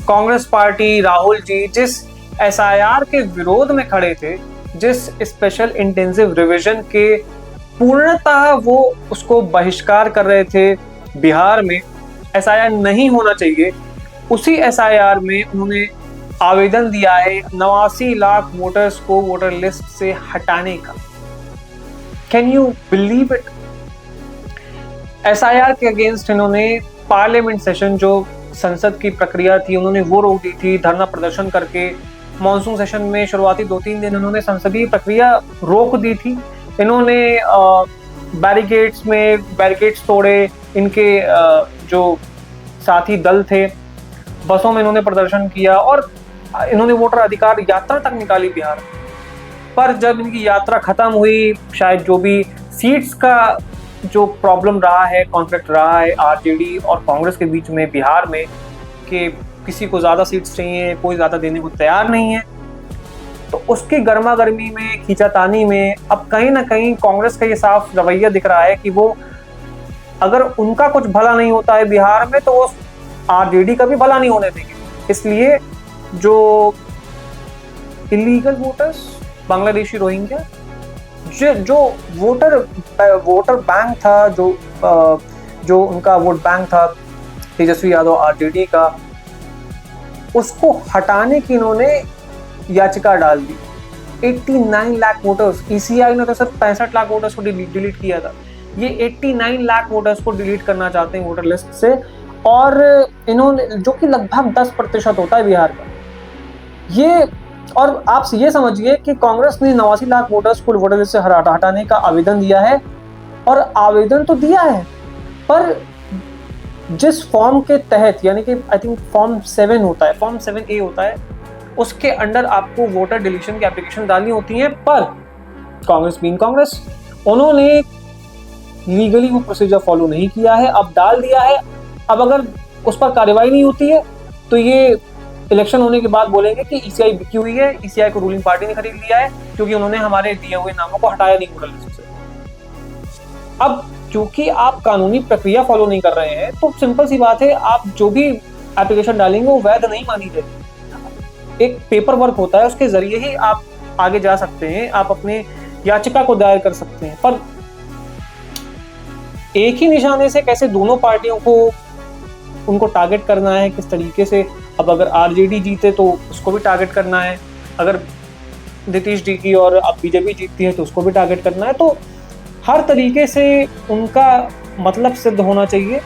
Congress party, Rahul ji जिस SIR के विरोध में खड़े थे, जिस स्पेशल इंटेंसिव रिवीजन के पूर्णतः वो उसको बहिष्कार कर रहे थे बिहार में, एसआईआर नहीं होना चाहिए, उसी एसआईआर में उन्होंने आवेदन दिया है 89 लाख वोटर्स को वोटर लिस्ट से हटाने का। Can you believe it? SIR के अगेंस्ट इन्होंने पार्लियामेंट सेशन, जो संसद की प्रक्रिया थी, उन्होंने वो रोक दी थी धरना प्रदर्शन करके। मॉनसून सेशन में शुरुआती 2-3 दिन इन्होंने संसदीय प्रक्रिया रोक दी थी। इन्होंने बैरिकेड्स तोड़े, इनके जो साथी दल थे, बसों में इन्होंने प्रदर्शन किया और इन्होंने वोटर अधिकार यात्रा तक निकाली बिहार। पर जब इनकी यात्रा खत्म हुई, शायद जो भी सीट्स का जो प्रॉब्लम रहा है, कॉन्फ्लिक्ट रहा है आरजेडी और कांग्रेस के बीच में बिहार में, कि किसी को ज़्यादा सीट्स चाहिए, कोई ज़्यादा देने को तैयार नहीं है, तो उसकी गर्मा गर्मी में, खींचातानी में अब कहीं ना कहीं कांग्रेस का ये साफ रवैया दिख रहा है कि वो अगर उनका कुछ भला नहीं होता है बिहार में, तो वो आरजेडी का भी भला नहीं होने देंगे। इसलिए जो इलीगल वोटर्स, बांग्लादेशी रोहिंग्या, जो वोटर बैंक था, जो उनका वोट बैंक था तेजस्वी यादव आरजेडी का, उसको हटाने की इन्होंने याचिका डाल दी। 89 लाख वोटर्स, ईसीआई ने तो सिर्फ 65 लाख वोटर्स को डिलीट किया था, ये 89 लाख वोटर्स को डिलीट करना चाहते हैं वोटर लिस्ट से। और इन्होंने, जो कि लगभग 10% होता है बिहार का, ये, और आप ये समझिए कि कांग्रेस ने 89 लाख वोटर्स को वोटर लिस्ट से हटाने का आवेदन दिया है, और आवेदन तो दिया है, पर जिस फॉर्म के तहत, यानी कि आई थिंक फॉर्म 7 होता है, फॉर्म 7A होता है, उसके अंडर आपको वोटर डिलीशन की एप्लीकेशन डालनी होती है। पर कांग्रेस बीइंग कांग्रेस, उन्होंने लीगली वो प्रोसीजर फॉलो नहीं किया है, अब डाल दिया है। अब अगर उस पर कार्रवाई नहीं होती है तो ये इलेक्शन होने के बाद बोलेंगे कि ईसीआई बिकी हुई है, ईसीआई को रूलिंग पार्टी ने खरीद लिया है क्योंकि उन्होंने हमारे दिए हुए नामों को हटाया नहीं वोटर लिस्ट से। अब क्योंकि आप कानूनी प्रक्रिया फॉलो नहीं कर रहे हैं, तो सिंपल सी बात है, आप जो भी एप्लीकेशन डालेंगे वो वैध नहीं मानी जाएगी। एक पेपर वर्क होता है, उसके जरिए ही आप आगे जा सकते हैं, आप अपने याचिका को दायर कर सकते हैं। पर एक ही निशाने से कैसे दोनों पार्टियों को उनको टारगेट करना है, किस तरीके से? अब अगर आरजेडी जीते तो उसको भी टारगेट करना है, अगर नीतीश जी की और अब बीजेपी जीतती है तो उसको भी टारगेट करना है। तो हर तरीके से उनका मतलब सिद्ध होना चाहिए।